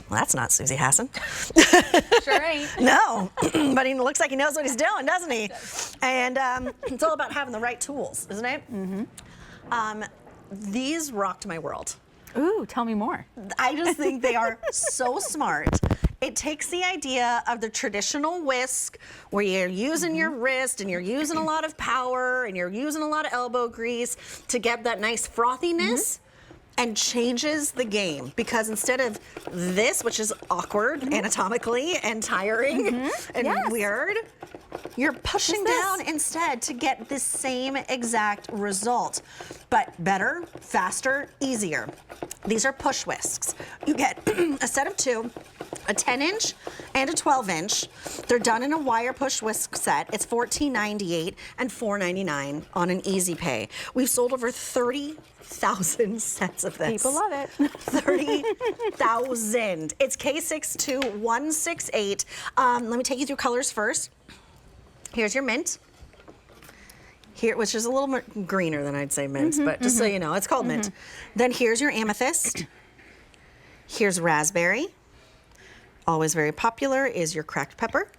Well, that's not Susie Hassan. Sure ain't. No, but he looks like he knows what he's doing, doesn't he? And it's all about having the right tools, isn't it? Mm-hmm. These rocked my world. Ooh, tell me more. I just think they are so smart. It takes the idea of the traditional whisk where you're using your wrist and you're using a lot of power and you're using a lot of elbow grease to get that nice frothiness. And changes the game, because instead of this, which is awkward anatomically and tiring and weird, you're pushing down instead to get the same exact result, but better, faster, easier. These are push whisks. You get a set of two, a 10-inch and a 12-inch. They're done in a wire push whisk set. It's $14.98 and $4.99 on an easy pay. We've sold over 30,000 sets of this. People love it. 30,000. It's K62168. Let me take you through colors first. Here's your mint. Here, which is a little more greener than I'd say mint, but just so you know, it's called mint. Then here's your amethyst. Here's raspberry. Always very popular is your cracked pepper.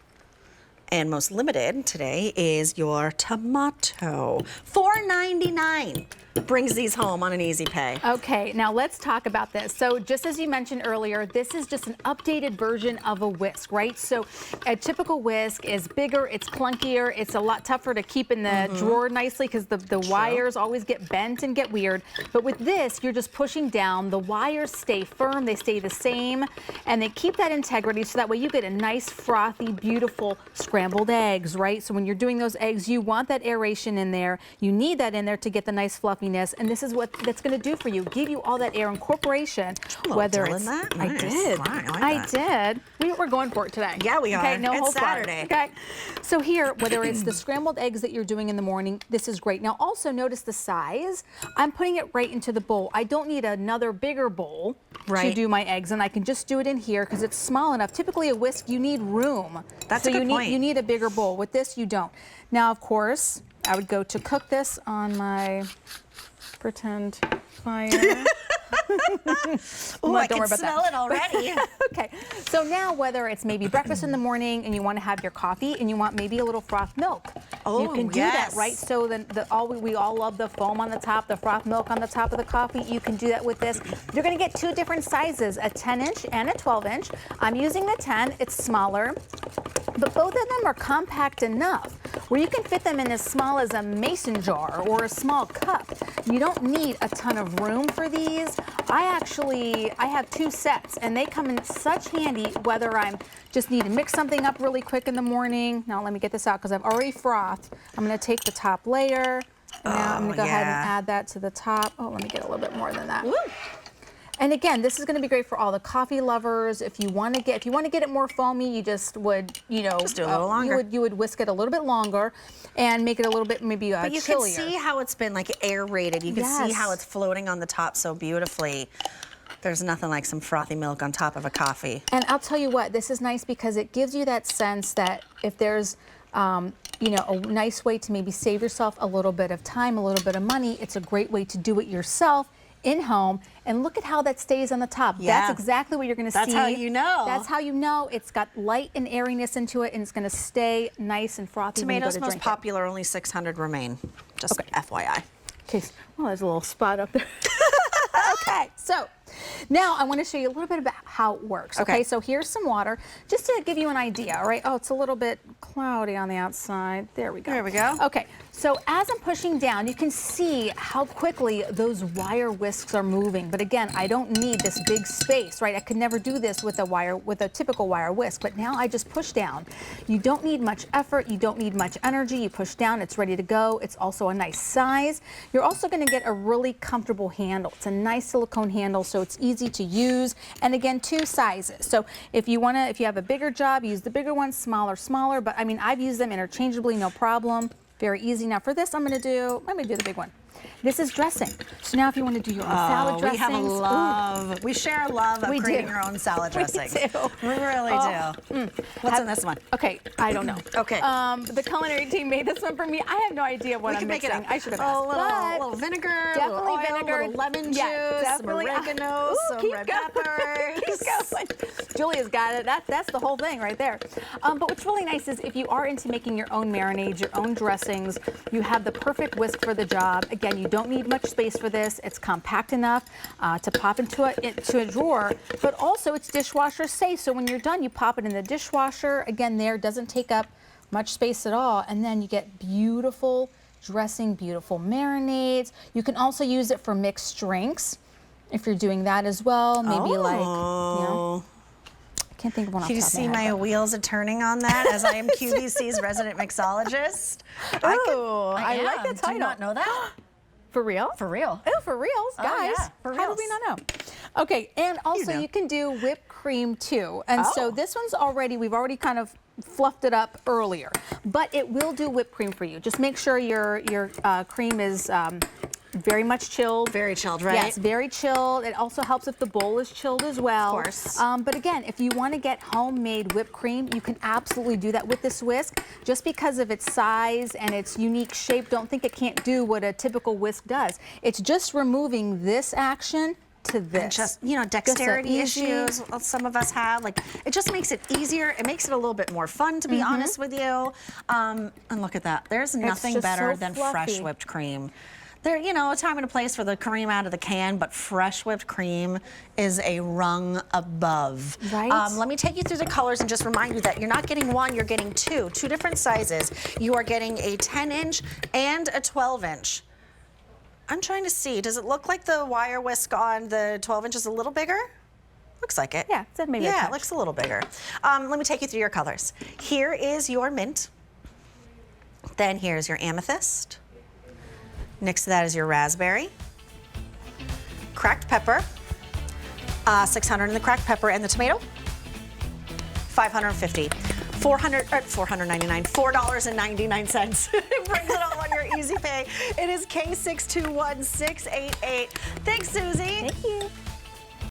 And most limited today is your tomato. $4.99 brings these home on an easy pay. Okay, now let's talk about this. So just as you mentioned earlier, this is just an updated version of a whisk, right? So a typical whisk is bigger, it's clunkier, it's a lot tougher to keep in the drawer nicely because the wires always get bent and get weird. But with this, you're just pushing down, the wires stay firm, they stay the same, and they keep that integrity so that way you get a nice, frothy, beautiful scrambled eggs, right? So when you're doing those eggs, you want that aeration in there. You need that in there to get the nice fluffiness, and this is what that's going to do for you. Give you all that air incorporation. Whether it's that? I Nice. did. Fine, I like I that. did. We're going for it today. Yeah, we are. Okay, no It's holds barred. Saturday. Okay. So here, whether it's the scrambled eggs that you're doing in the morning, this is great. Now also notice the size. I'm putting it right into the bowl. I don't need another bigger bowl to do my eggs, and I can just do it in here because it's small enough. Typically a whisk, you need room. That's so a good point. You need a bigger bowl. With this, you don't. Now, of course, I would go to cook this on my pretend fire. Ooh, I can smell it already. Okay, so now whether it's maybe breakfast in the morning and you want to have your coffee and you want maybe a little froth milk, you can do that, right? So then we all love the foam on the top, the froth milk on the top of the coffee. You can do that with this. You're going to get two different sizes, a 10-inch and a 12-inch. I'm using the 10, it's smaller, but both of them are compact enough where you can fit them in as small as a mason jar or a small cup. You don't need a ton of room for these. I have two sets and they come in such handy whether I'm just need to mix something up really quick in the morning. Now let me get this out because I've already frothed. I'm going to take the top layer. Now I'm going to go ahead and add that to the top. Oh, let me get a little bit more than that. Woo. And again, this is going to be great for all the coffee lovers. If you want to get it more foamy, you just would, just do a little longer. You would whisk it a little bit longer and make it a little bit maybe chillier. But you can see how it's been like aerated. You can see how it's floating on the top so beautifully. There's nothing like some frothy milk on top of a coffee. And I'll tell you what, this is nice because it gives you that sense that if there's a nice way to maybe save yourself a little bit of time, a little bit of money, it's a great way to do it yourself in home, and look at how that stays on the top. Yeah. That's exactly what you're going to see. That's how you know. That's how you know it's got light and airiness into it, and it's going to stay nice and frothy. Tomatoes most popular, only 600 remain. Just FYI. Okay. Well, there's a little spot up there. Okay, so now I want to show you a little bit about how it works. Okay, so here's some water, just to give you an idea, all right? Oh, it's a little bit cloudy on the outside. There we go. There we go. Okay, so as I'm pushing down, you can see how quickly those wire whisks are moving. But again, I don't need this big space, right? I could never do this with a typical wire whisk, but now I just push down. You don't need much effort, you don't need much energy. You push down, it's ready to go. It's also a nice size. You're also going to get a really comfortable handle. It's a nice silicone handle, so it's easy to use. And again, two sizes. So if you have a bigger job, use the bigger one, smaller, but I mean, I've used them interchangeably, no problem. Very easy. Now for this, I'm going to do the big one. This is dressing. So now if you want to do your own salad dressings. We have a love. We share a love of creating our own salad dressings. We do. We really do. What's in this one? Okay, I don't know. Okay. The culinary team made this one for me. I have no idea what I'm mixing. I should have asked. A little vinegar, definitely a little oil, vinegar, a little lemon juice, definitely. some oregano, some red peppers. Keep going. Julia's got it. That's the whole thing right there. But what's really nice is if you are into making your own marinades, your own dressings, you have the perfect whisk for the job. Again, you don't need much space for this. It's compact enough to pop into a drawer, but also it's dishwasher safe. So when you're done, you pop it in the dishwasher. Again, there doesn't take up much space at all, and then you get beautiful dressing, beautiful marinades. You can also use it for mixed drinks if you're doing that as well. Maybe like, you know, I can't think of one off the top of my head. Can you see my wheels are turning on that as I am QVC's resident mixologist? I like the title. Do you not know that? For real? For real. Oh, for reals, guys. Yeah, for How reals. did we not know? Okay, and also you can do whipped cream too. And so this one's we've already kind of fluffed it up earlier, but it will do whipped cream for you. Just make sure your cream is very much chilled. Very chilled, right? Yes, very chilled. It also helps if the bowl is chilled as well. Of course. But again, if you want to get homemade whipped cream, you can absolutely do that with this whisk. Just because of its size and its unique shape, don't think it can't do what a typical whisk does. It's just removing this action to this. And just, you know, dexterity issues some of us have. Like, it just makes it easier. It makes it a little bit more fun, to be honest with you. And look at that. There's nothing better than fresh whipped cream. There, you know, a time and a place for the cream out of the can, but fresh whipped cream is a rung above. Right. Let me take you through the colors and just remind you that you're not getting one, you're getting two different sizes. You are getting a 10-inch and a 12-inch. I'm trying to see, does it look like the wire whisk on the 12-inch is a little bigger? Looks like it. Yeah, it's maybe a touch. It looks a little bigger. Let me take you through your colors. Here is your mint. Then here's your amethyst. Next to that is your raspberry, cracked pepper, 600 in the cracked pepper, and the tomato, 550. $4.99. Brings it all on your easy pay. It is K621688. Thanks, Susie. Thank you.